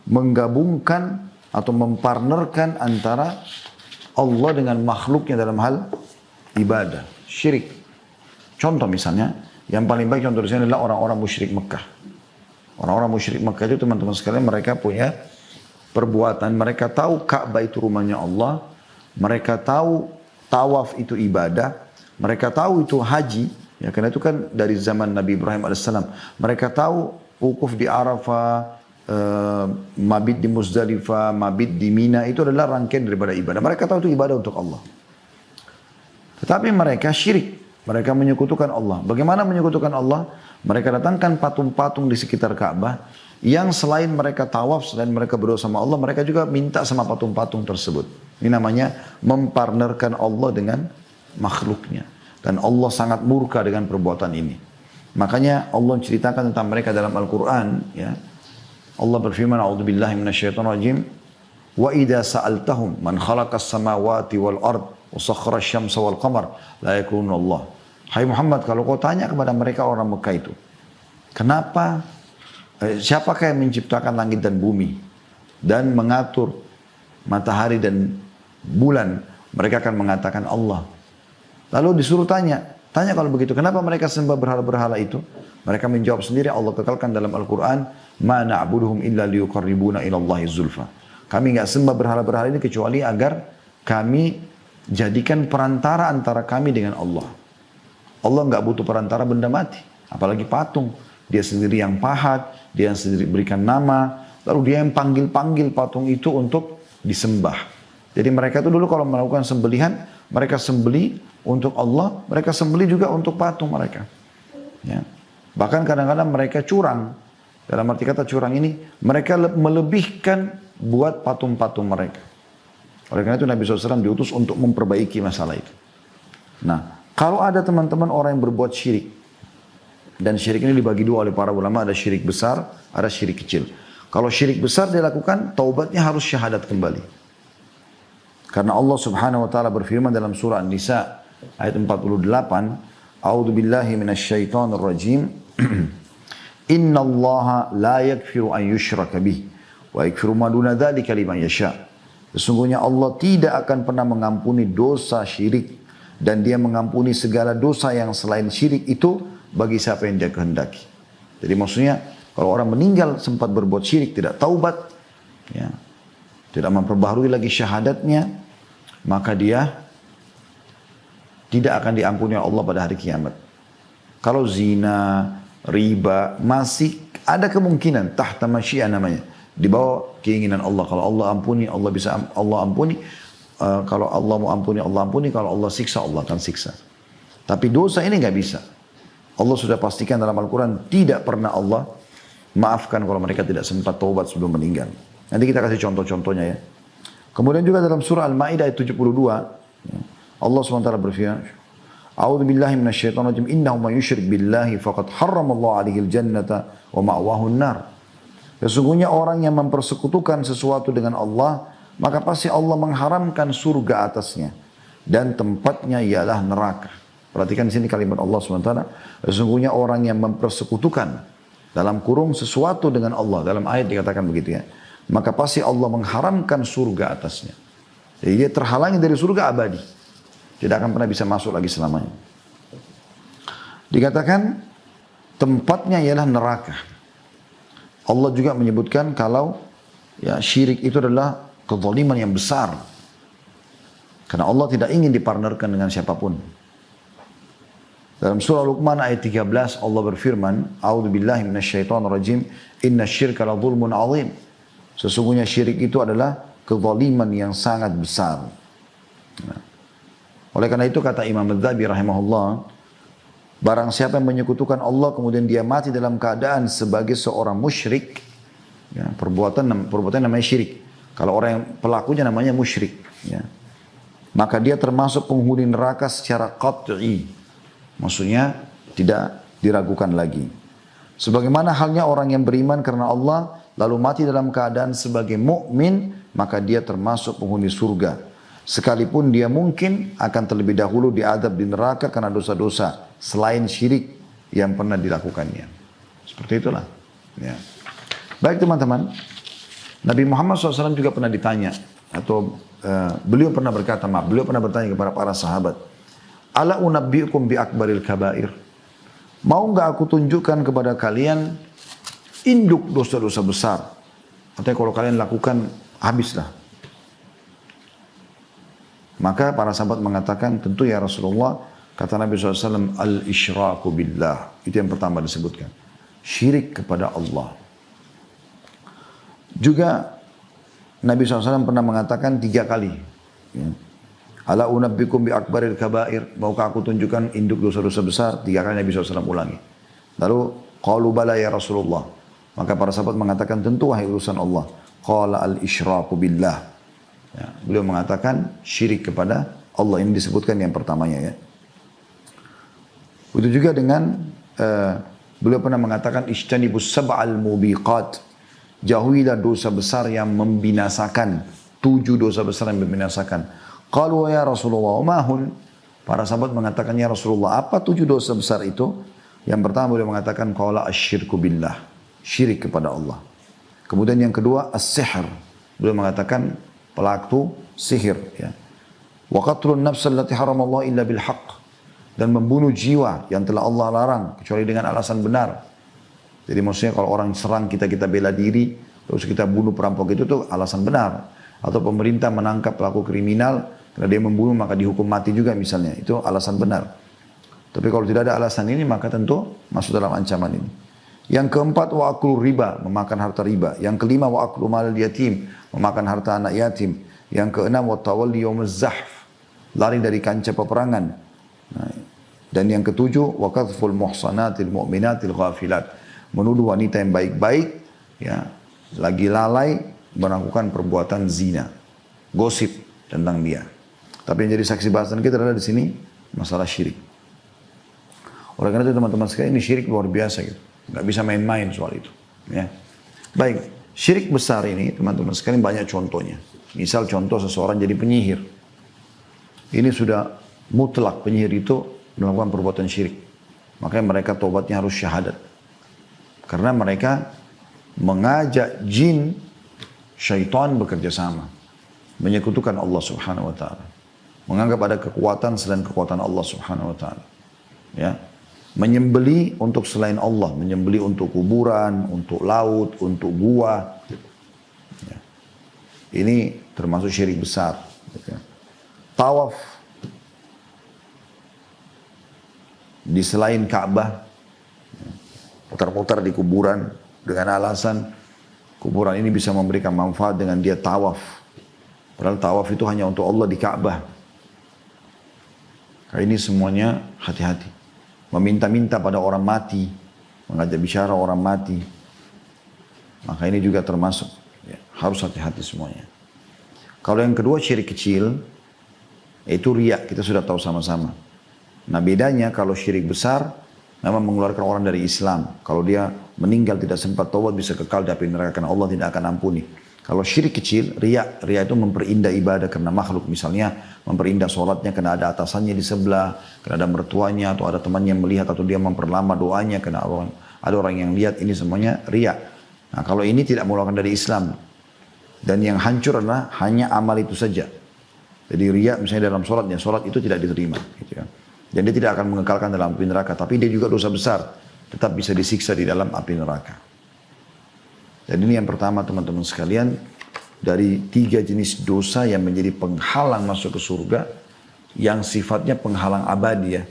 menggabungkan atau mempartnerkan antara Allah dengan makhluknya dalam hal ibadah. Syirik. Contoh misalnya, yang paling baik contoh di sini adalah orang-orang musyrik Mekah. Orang-orang musyrik Mekah itu teman-teman sekalian mereka punya perbuatan, mereka tahu Ka'bah itu rumahnya Allah, mereka tahu tawaf itu ibadah, mereka tahu itu haji, ya karena itu kan dari zaman Nabi Ibrahim alaihissalam. Mereka tahu wukuf di Arafah, mabit di Muzdalifah, mabit di Mina, itu adalah rangkaian daripada ibadah. Mereka tahu itu ibadah untuk Allah. Tetapi mereka syirik. Mereka menyekutukan Allah. Bagaimana menyekutukan Allah? Mereka datangkan patung-patung di sekitar Ka'bah yang selain mereka tawaf, selain mereka berdoa sama Allah, mereka juga minta sama patung-patung tersebut. Ini namanya mempartnerkan Allah dengan makhluknya. Dan Allah sangat murka dengan perbuatan ini. Makanya Allah ceritakan tentang mereka dalam Al-Quran. Ya. Allah berfirman, A'udzubillahi minasyaitonirrajim. Wa idza sa'altahum man khalaqas samawati wal ard wa sakhkhara asy-syamsa wal qamar la yakununa Allah. Hai Muhammad, kalau kau tanya kepada mereka orang Mekah itu, kenapa siapakah yang menciptakan langit dan bumi dan mengatur matahari dan bulan? Mereka akan mengatakan Allah. Lalu disuruh tanya kalau begitu, kenapa mereka sembah berhala-berhala itu? Mereka menjawab sendiri, Allah kekalkan dalam Al-Quran, ma na'buduhum illa liyuqarribuna ila Allahi zulfa. Kami enggak sembah berhala-berhala ini kecuali agar kami jadikan perantara antara kami dengan Allah. Allah enggak butuh perantara benda mati, apalagi patung. Dia sendiri yang pahat, dia yang sendiri berikan nama, lalu dia yang panggil-panggil patung itu untuk disembah. Jadi mereka itu dulu kalau melakukan sembelihan, mereka sembeli untuk Allah, mereka sembeli juga untuk patung mereka. Ya. Bahkan kadang-kadang mereka curang. Dalam arti kata curang ini, mereka melebihkan buat patung-patung mereka. Oleh karena itu Nabi SAW diutus untuk memperbaiki masalah itu. Nah, kalau ada teman-teman orang yang berbuat syirik, dan syirik ini dibagi dua oleh para ulama, ada syirik besar, ada syirik kecil. Kalau syirik besar dilakukan, taubatnya harus syahadat kembali. Karena Allah Subhanahu wa taala berfirman dalam surah An-Nisa ayat 48, A'udzu billahi minasyaitonir rajim. Innallaha la yaghfiru an yushraka bih wa yaghfiru ma duna dzalika liman yasha. Sesungguhnya Allah tidak akan pernah mengampuni dosa syirik dan dia mengampuni segala dosa yang selain syirik itu bagi siapa yang dia kehendaki. Jadi maksudnya kalau orang meninggal sempat berbuat syirik, tidak taubat, ya, tidak memperbaharui lagi syahadatnya, maka dia tidak akan diampuni Allah pada hari kiamat. Kalau zina, riba, masih ada kemungkinan tahta masyiah namanya, di bawah keinginan Allah. Kalau Allah ampuni, Allah bisa Allah ampuni. Kalau Allah mau ampuni, Allah ampuni. Kalau Allah siksa, Allah akan siksa. Tapi dosa ini nggak bisa. Allah sudah pastikan dalam Al-Quran, tidak pernah Allah maafkan kalau mereka tidak sempat taubat sebelum meninggal. Nanti kita kasih contoh-contohnya ya. Kemudian juga dalam surah Al-Ma'idah ayat 72, Allah SWT berfirman, A'udzu billahi minasyaitonir rajim, innahu may yusyrik billahi faqad harramallahu 'alaihi al-jannata wa ma'wahu an-nar. Sesungguhnya orang yang mempersekutukan sesuatu dengan Allah, maka pasti Allah mengharamkan surga atasnya dan tempatnya ialah neraka. Perhatikan di sini kalimat Allah SWT. Sesungguhnya orang yang mempersekutukan dalam kurung sesuatu dengan Allah, dalam ayat dikatakan begitu ya, maka pasti Allah mengharamkan surga atasnya. Jadi dia terhalangi dari surga abadi, tidak akan pernah bisa masuk lagi selamanya. Dikatakan tempatnya ialah neraka. Allah juga menyebutkan kalau ya syirik itu adalah kezaliman yang besar. Karena Allah tidak ingin dipartnerkan dengan siapapun. Dalam surah Luqman ayat 13 Allah berfirman, A'udzu billahi minasyaitonir rajim, innasyirka la dzulmun 'adzim. Sesungguhnya syirik itu adalah kezaliman yang sangat besar. Oleh karena itu kata Imam Adz-Dzahabi rahimahullah, barang siapa yang menyekutukan Allah kemudian dia mati dalam keadaan sebagai seorang musyrik, ya, perbuatan namanya syirik. Kalau orang yang pelakunya namanya musyrik, ya, maka dia termasuk penghuni neraka secara qat'i. Maksudnya tidak diragukan lagi. Sebagaimana halnya orang yang beriman karena Allah lalu mati dalam keadaan sebagai mukmin, maka dia termasuk penghuni surga. Sekalipun dia mungkin akan terlebih dahulu diadab di neraka karena dosa-dosa selain syirik yang pernah dilakukannya. Seperti itulah. Ya. Baik teman-teman, Nabi Muhammad SAW juga pernah ditanya, atau beliau pernah bertanya kepada para sahabat, Ala unabbiukum bi akbaril kabair. Mau nggak aku tunjukkan kepada kalian induk dosa-dosa besar? Artinya kalau kalian lakukan, habislah. Maka para sahabat mengatakan, tentu ya Rasulullah, kata Nabi SAW, al-isyraku billah. Itu yang pertama disebutkan. Syirik kepada Allah. Juga Nabi SAW pernah mengatakan 3 kali. Ya. Ala unabbikum bi akbaril kabair. Maukah aku tunjukkan induk dosa-dosa besar? 3 kali Nabi SAW ulangi. Lalu, qalu bala ya Rasulullah. Maka para sahabat mengatakan, tentu wahai urusan Allah. Qala al-isyraku billah. Ya, beliau mengatakan syirik kepada Allah. Ini disebutkan yang pertamanya ya. Itu juga dengan beliau pernah mengatakan ijtanibus sab'al mubiqat. Jauhilah dosa besar yang membinasakan. 7 dosa besar yang membinasakan. Qalu ya Rasulullah mahun. Para sahabat mengatakan ya Rasulullah, apa 7 dosa besar itu? Yang pertama beliau mengatakan qala asyirku billah. Syirik kepada Allah. Kemudian yang kedua as-sihr. Beliau mengatakan pelaku sihir ya. Wa qatlun nafs allati haramallahu illa bil haqq, dan membunuh jiwa yang telah Allah larang kecuali dengan alasan benar. Jadi maksudnya kalau orang serang kita bela diri, terus kita bunuh perampok itu tuh alasan benar. Atau pemerintah menangkap pelaku kriminal karena dia membunuh maka dihukum mati juga misalnya, itu alasan benar. Tapi kalau tidak ada alasan ini maka tentu masuk dalam ancaman ini. Yang keempat wa aklu riba, memakan harta riba. Yang kelima wa aklu mal yatim, memakan harta anak yatim. Yang keenam wa tawalli yaumaz zahf, lari dari kancah peperangan. Nah, dan yang ketujuh wa qadhful muhsanatil mu'minatil ghafilat, menuduh wanita yang baik-baik ya lagi lalai melakukan perbuatan zina, gosip tentang dia. Tapi yang jadi saksi bahasan kita adalah di sini masalah syirik. Oleh karena itu teman-teman sekalian, ini syirik luar biasa gitu. Nggak bisa main-main soal itu. Ya. Baik, syirik besar ini teman-teman sekalian banyak contohnya. Misal contoh seseorang jadi penyihir. Ini sudah mutlak penyihir itu melakukan perbuatan syirik. Makanya mereka tobatnya harus syahadat. Karena mereka mengajak jin, syaitan bekerja sama. Menyekutukan Allah subhanahu wa ta'ala. Menganggap ada kekuatan selain kekuatan Allah subhanahu wa ta'ala. Ya. Menyembeli untuk selain Allah, menyembeli untuk kuburan, untuk laut, untuk gua. Ya. Ini termasuk syirik besar. Tawaf di selain Ka'bah, putar-putar di kuburan dengan alasan kuburan ini bisa memberikan manfaat dengan dia tawaf. Padahal tawaf itu hanya untuk Allah di Ka'bah. Ini semuanya hati-hati. Meminta-minta pada orang mati, mengajak bicara orang mati. Maka ini juga termasuk, ya, harus hati-hati semuanya. Kalau yang kedua syirik kecil, itu riya, kita sudah tahu sama-sama. Nah bedanya kalau syirik besar, memang mengeluarkan orang dari Islam. Kalau dia meninggal tidak sempat taubat bisa kekal di api neraka karena Allah tidak akan ampuni. Kalau syirik kecil, riya itu memperindah ibadah karena makhluk. Misalnya memperindah sholatnya karena ada atasannya di sebelah, karena ada mertuanya atau ada temannya yang melihat atau dia memperlama doanya karena ada orang yang lihat, ini semuanya riya. Nah kalau ini tidak mengeluarkan dari Islam. Dan yang hancur adalah hanya amal itu saja. Jadi riya misalnya dalam sholatnya, sholat itu tidak diterima. Gitu ya. Dan dia tidak akan mengekalkan dalam api neraka. Tapi dia juga dosa besar. Tetap bisa disiksa di dalam api neraka. Dan ini yang pertama teman-teman sekalian. Dari 3 jenis dosa yang menjadi penghalang masuk ke surga. Yang sifatnya penghalang abadi ya.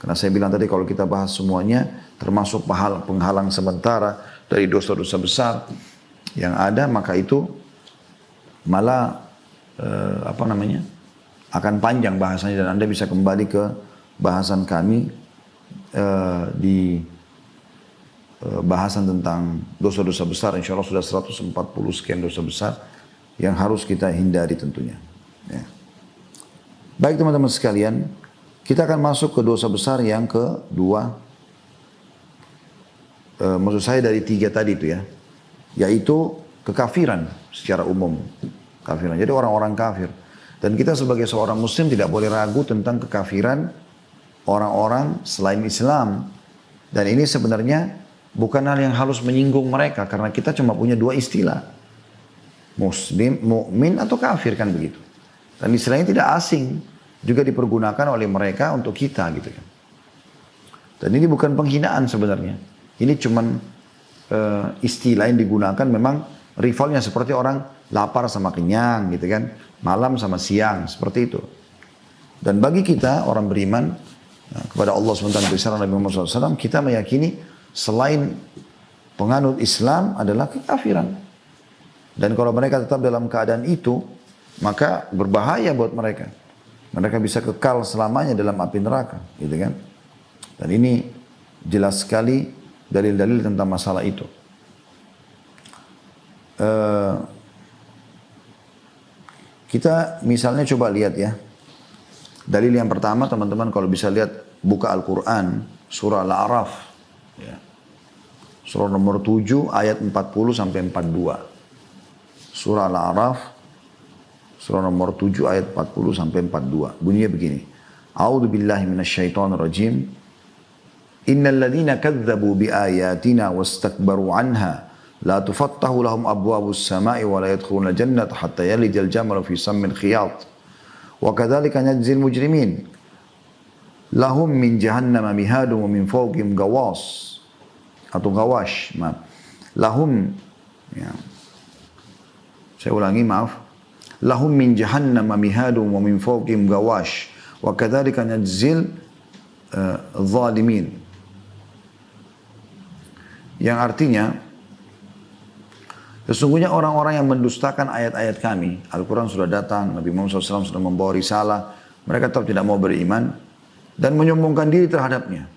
Karena saya bilang tadi kalau kita bahas semuanya. Termasuk penghalang sementara dari dosa-dosa besar. Yang ada maka itu malah akan panjang bahasanya. Dan Anda bisa kembali ke bahasan kami di bahasan tentang dosa-dosa besar. Insya Allah sudah 140 sekian dosa besar yang harus kita hindari tentunya. Ya. Baik teman-teman sekalian, kita akan masuk ke dosa besar yang kedua. Maksud saya dari 3 tadi itu ya, yaitu kekafiran secara umum. Kafiran. Jadi orang-orang kafir. Dan kita sebagai seorang muslim tidak boleh ragu tentang kekafiran orang-orang selain Islam. Dan ini sebenarnya bukan hal yang harus menyinggung mereka. Karena kita cuma punya 2 istilah. Muslim, mukmin atau kafir kan begitu. Dan istilahnya tidak asing. Juga dipergunakan oleh mereka untuk kita gitu kan. Dan ini bukan penghinaan sebenarnya. Ini cuma istilah yang digunakan memang rivalnya seperti orang lapar sama kenyang gitu kan. Malam sama siang seperti itu. Dan bagi kita orang beriman kepada Allah SWT dan Nabi Muhammad SAW, kita meyakini selain penganut Islam adalah kekafiran. Dan kalau mereka tetap dalam keadaan itu, maka berbahaya buat mereka. Mereka bisa kekal selamanya dalam api neraka, gitu kan? Dan ini jelas sekali dalil-dalil tentang masalah itu. Kita misalnya coba lihat ya. Dalil yang pertama teman-teman kalau bisa lihat buka Al-Quran surah Al-A'raf ya. Surah nomor 7 ayat 40 sampai 42. Surah Al-A'raf surah nomor 7 ayat 40 sampai 42. Bunyinya begini. A'udzu billahi minasyaitonir rajim. Innal ladzina kadzdzabu biayatina wastakbaru anha la tufattahu lahum abwabus samai wa la yadkhuluna jannata hatta yalijal jamalu fi sammil khiyat. Wa kadzalika najzil mujrimin. Lahum min jahannama mihadun wa min fawqihim gawas atau gawash. Maaf. Lahum ya. Saya ulangi maaf. Lahum min jahannama mihadun wa min fawqihim gawash wa kadzalika najzil zalimin. Yang artinya sesungguhnya orang-orang yang mendustakan ayat-ayat kami, Al-Quran sudah datang, Nabi Muhammad SAW sudah membawa risalah, mereka tetap tidak mau beriman dan menyombongkan diri terhadapnya.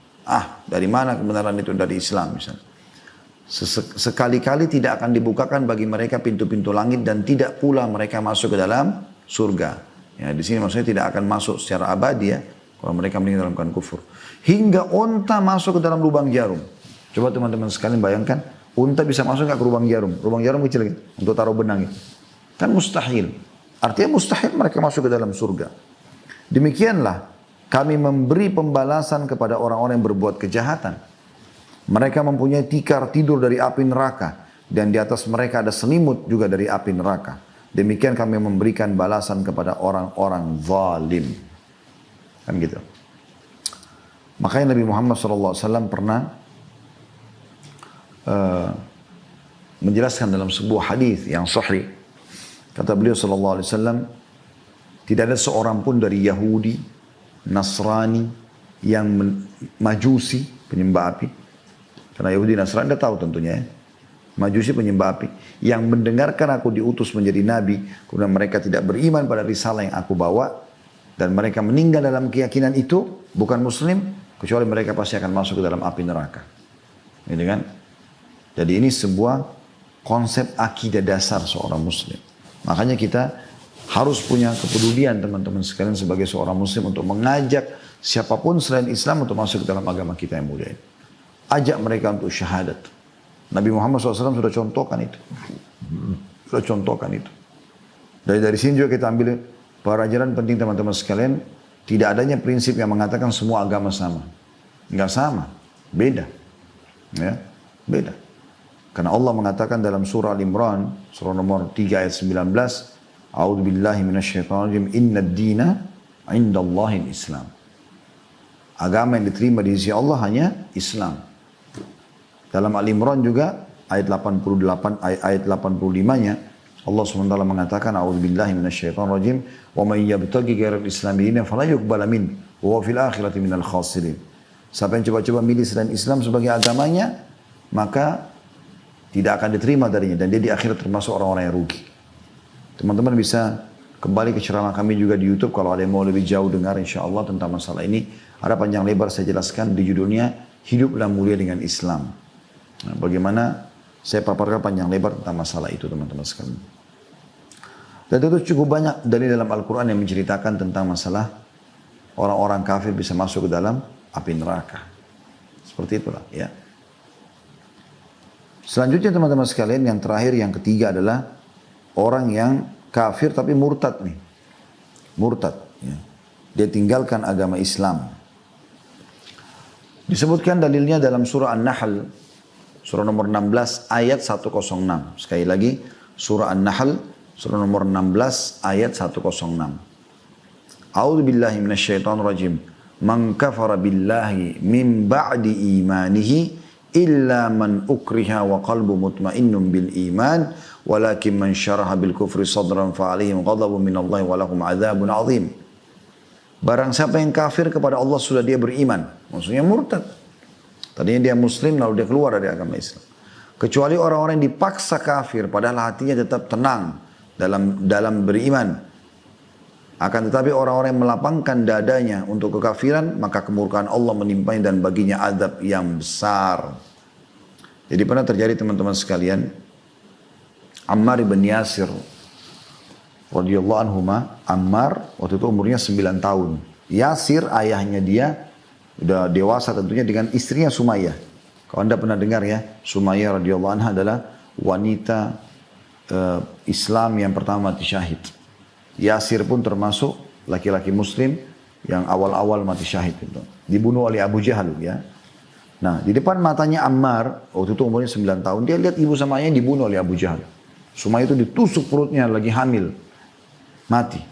Dari mana kebenaran itu? Dari Islam misalnya. Sekali-kali tidak akan dibukakan bagi mereka pintu-pintu langit dan tidak pula mereka masuk ke dalam surga. Ya, di sini maksudnya tidak akan masuk secara abadi ya, kalau mereka meninggal dalam keadaan kufur. Hingga unta masuk ke dalam lubang jarum. Coba teman-teman sekalian bayangkan, unta bisa masuk nggak ke lubang jarum? Lubang jarum kecil gitu, untuk taruh benang gitu. Kan mustahil. Artinya mustahil mereka masuk ke dalam surga. Demikianlah kami memberi pembalasan kepada orang-orang yang berbuat kejahatan. Mereka mempunyai tikar tidur dari api neraka. Dan di atas mereka ada selimut juga dari api neraka. Demikian kami memberikan balasan kepada orang-orang zalim. Kan gitu. Makanya Nabi Muhammad SAW pernah menjelaskan dalam sebuah hadis yang sahih. Kata beliau SAW, tidak ada seorang pun dari Yahudi, Nasrani, yang Majusi, penyembah api. Karena Yahudi Nasrani anda tahu tentunya ya. Majusi penyembah api. Yang mendengarkan aku diutus menjadi nabi. Kemudian mereka tidak beriman pada risalah yang aku bawa. Dan mereka meninggal dalam keyakinan itu. Bukan muslim. Kecuali mereka pasti akan masuk ke dalam api neraka. Gitu kan? Jadi ini sebuah konsep akidah dasar seorang muslim. Makanya kita harus punya kepedulian teman-teman sekalian sebagai seorang muslim untuk mengajak siapapun selain Islam untuk masuk ke dalam agama kita yang mulia ini. Ajak mereka untuk syahadat. Nabi Muhammad SAW sudah contohkan itu. Sudah contohkan itu. Dari sini juga kita ambil pelajaran penting teman-teman sekalian. Tidak adanya prinsip yang mengatakan semua agama sama. Enggak sama. Beda. Ya, beda. Karena Allah mengatakan dalam surah Al-Imran, surah nomor 3 ayat 19, A'udzu billahi minasyaitonir rajim, innad dina 'indallahil Islam. Agama yang diterima di sisi Allah hanya Islam. Dalam Al-Imran juga ayat 88 ayat 85-nya Allah SWT mengatakan a'udzubillahi minasyaitonir rajim wa may yabtaghi ghairal islami dinan fala yuqbala min wa huwa fil akhirati minal khasirin. Siapa yang coba-coba milih selain Islam sebagai agamanya, maka tidak akan diterima darinya dan dia di akhirat termasuk orang-orang yang rugi. Teman-teman bisa kembali ke ceramah kami juga di YouTube kalau ada yang mau lebih jauh dengar insyaallah tentang masalah ini. Ada panjang lebar saya jelaskan di judulnya Hiduplah Mulia dengan Islam. Nah, bagaimana saya paparkan panjang lebar tentang masalah itu teman-teman sekalian. Dan itu cukup banyak dari dalam Al-Quran yang menceritakan tentang masalah orang-orang kafir bisa masuk ke dalam api neraka. Seperti itulah ya. Selanjutnya teman-teman sekalian yang terakhir yang ketiga adalah orang yang kafir tapi murtad nih. Murtad. Ya. Dia tinggalkan agama Islam. Disebutkan dalilnya dalam surah An-Nahl. Surah nomor 16 ayat 106. Sekali lagi surah An-Nahl surah nomor 16 ayat 106. A'udzu billahi minasyaitonir rajim. Man kafara billahi min ba'di imanihi illa man ukriha wa qalbu mutmainnun bil iman walakin man syaraha bil kufri sadran fa alaihim ghadabun minallahi wa lahum adzabun azim. Barang siapa yang kafir kepada Allah sudah dia beriman. Maksudnya murtad. Tadinya dia muslim lalu dia keluar dari agama Islam. Kecuali orang-orang yang dipaksa kafir padahal hatinya tetap tenang dalam beriman. Akan tetapi orang-orang yang melapangkan dadanya untuk kekafiran maka kemurkaan Allah menimpanya dan baginya azab yang besar. Jadi pernah terjadi teman-teman sekalian, Ammar ibn Yasir radhiyallahu anhuma, Ammar waktu itu umurnya 9 tahun. Yasir ayahnya dia udah dewasa tentunya dengan istrinya Sumayyah. Kalau anda pernah dengar ya, Sumayyah radhiyallahu anha adalah wanita Islam yang pertama mati syahid. Yasir pun termasuk laki-laki muslim yang awal-awal mati syahid itu. Dibunuh oleh Abu Jahal ya. Nah di depan matanya Ammar, waktu itu umurnya 9 tahun, dia lihat ibu sama ayahnya dibunuh oleh Abu Jahal. Sumayyah itu ditusuk perutnya lagi hamil. Mati.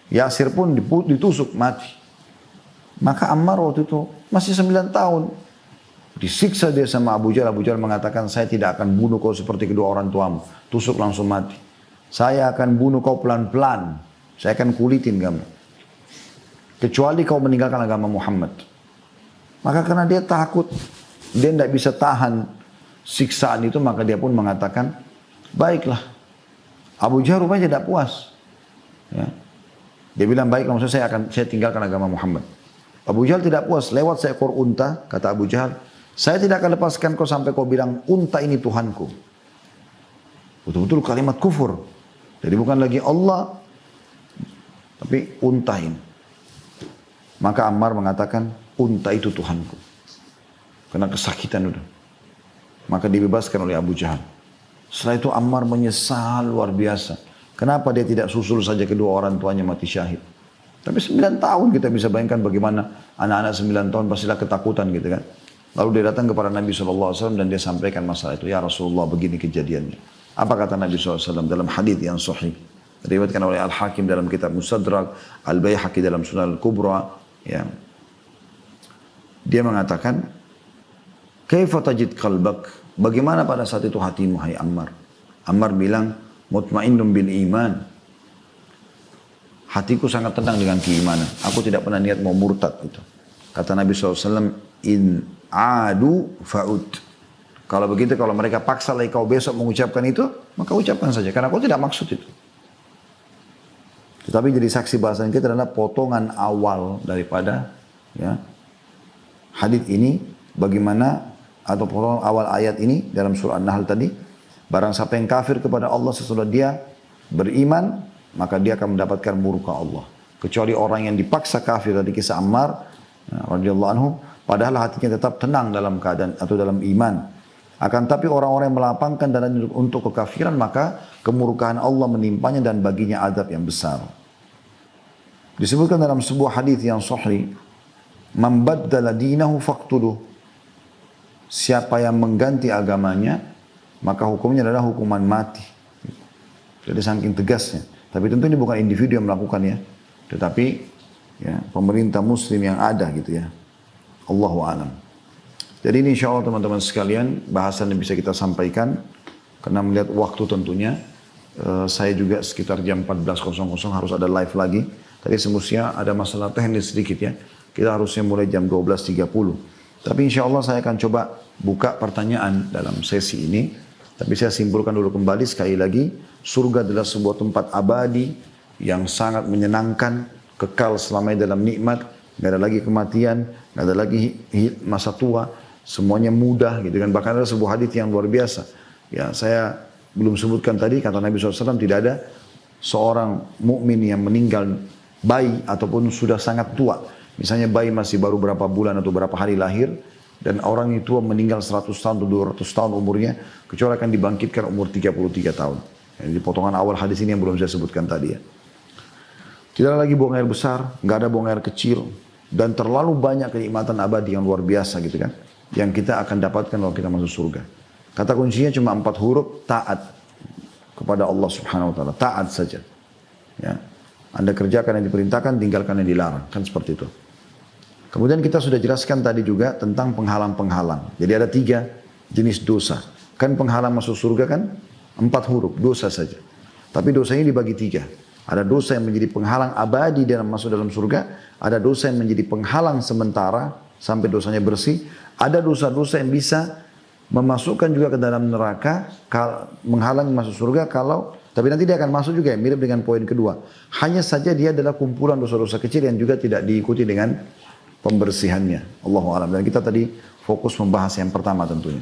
Yasir pun ditusuk mati. Maka Ammar waktu itu masih 9 tahun. Disiksa dia sama Abu Jahal. Abu Jahal mengatakan, saya tidak akan bunuh kau seperti kedua orang tuamu. Tusuk langsung mati. Saya akan bunuh kau pelan-pelan. Saya akan kulitin kamu. Kecuali kau meninggalkan agama Muhammad. Maka karena dia takut, dia tidak bisa tahan siksaan itu, maka dia pun mengatakan, baiklah. Abu Jahal rupanya tidak puas. Ya. Dia bilang, baiklah maksudnya saya tinggalkan agama Muhammad. Abu Jahal tidak puas, lewat seekor unta, kata Abu Jahal, saya tidak akan lepaskan kau sampai kau bilang, unta ini Tuhanku. Betul-betul kalimat kufur. Jadi bukan lagi Allah, tapi unta ini. Maka Ammar mengatakan, unta itu Tuhanku. Karena kesakitan udah. Maka dibebaskan oleh Abu Jahal. Setelah itu Ammar menyesal luar biasa. Kenapa dia tidak susul saja kedua orang tuanya mati syahid. Tapi 9 tahun kita bisa bayangkan bagaimana anak-anak 9 tahun pastilah ketakutan gitu kan. Lalu dia datang kepada Nabi SAW dan dia sampaikan masalah itu. Ya Rasulullah begini kejadiannya. Apa kata Nabi SAW dalam hadis yang sahih. Diriwayatkan oleh Al-Hakim dalam kitab Mustadrak. Al-Baihaqi dalam Sunan Al-Kubra. Ya. Dia mengatakan, "Kaifa tajid qalbak?" Bagaimana pada saat itu hatimu, hai Ammar? Ammar bilang, "Mutmainnun bil iman." Hatiku sangat tenang dengan keimanan. Aku tidak pernah niat mau murtad itu. Kata Nabi SAW, "In adu fa'ud." Kalau begitu, kalau mereka paksa lagi kau besok mengucapkan itu, maka ucapkan saja. Karena kau tidak maksud itu. Tetapi jadi saksi bahasan kita adalah potongan awal daripada ya, hadits ini. Bagaimana, atau potongan awal ayat ini dalam surah An-Nahl tadi. Barang siapa yang kafir kepada Allah sesudah dia beriman, maka dia akan mendapatkan murka Allah. Kecuali orang yang dipaksa kafir, tadi kisah Ammar radhiyallahu anhu, padahal hatinya tetap tenang dalam keadaan atau dalam iman. Akan tapi orang-orang yang melapangkan dada untuk kekafiran, maka kemurkaan Allah menimpanya dan baginya azab yang besar. Disebutkan dalam sebuah hadis yang sahih, "Man baddala dinahu faqtuluh." Siapa yang mengganti agamanya, maka hukumnya adalah hukuman mati. Jadi saking tegasnya. Tapi tentu ini bukan individu yang melakukannya, tetapi ya, pemerintah muslim yang ada gitu ya. Allahu a'lam. Jadi ini insya Allah teman-teman sekalian bahasan yang bisa kita sampaikan. Karena melihat waktu tentunya, saya juga sekitar jam 14.00 harus ada live lagi. Tadi semestinya ada masalah teknis sedikit ya. Kita harusnya mulai jam 12.30. Tapi insya Allah saya akan coba buka pertanyaan dalam sesi ini. Tapi saya simpulkan dulu kembali sekali lagi. Surga adalah sebuah tempat abadi yang sangat menyenangkan. Kekal selamanya dalam nikmat. Gak ada lagi kematian. Gak ada lagi masa tua. Semuanya mudah gitu kan. Bahkan ada sebuah hadits yang luar biasa. Ya, saya belum sebutkan tadi, kata Nabi SAW, tidak ada seorang mukmin yang meninggal bayi ataupun sudah sangat tua. Misalnya bayi masih baru berapa bulan atau berapa hari lahir, dan orang itu meninggal 100 tahun atau 200 tahun umurnya, kecuali akan dibangkitkan umur 33 tahun. Jadi potongan awal hadis ini yang belum saya sebutkan tadi ya. Tidak lagi buang air besar, nggak ada buang air kecil, dan terlalu banyak kenikmatan abadi yang luar biasa gitu kan, yang kita akan dapatkan kalau kita masuk surga. Kata kuncinya cuma 4 huruf, taat kepada Allah Subhanahu wa taala, taat saja. Ya. Anda kerjakan yang diperintahkan, tinggalkan yang dilarang, kan seperti itu. Kemudian kita sudah jelaskan tadi juga tentang penghalang-penghalang. Jadi ada 3 jenis dosa. Kan penghalang masuk surga kan 4 huruf, dosa saja. Tapi dosanya dibagi 3. Ada dosa yang menjadi penghalang abadi dalam masuk dalam surga. Ada dosa yang menjadi penghalang sementara sampai dosanya bersih. Ada dosa-dosa yang bisa memasukkan juga ke dalam neraka, menghalang masuk surga kalau, tapi nanti dia akan masuk juga, mirip dengan poin kedua. Hanya saja dia adalah kumpulan dosa-dosa kecil yang juga tidak diikuti dengan pembersihannya. Allahu a'lam. Dan kita tadi fokus membahas yang pertama tentunya.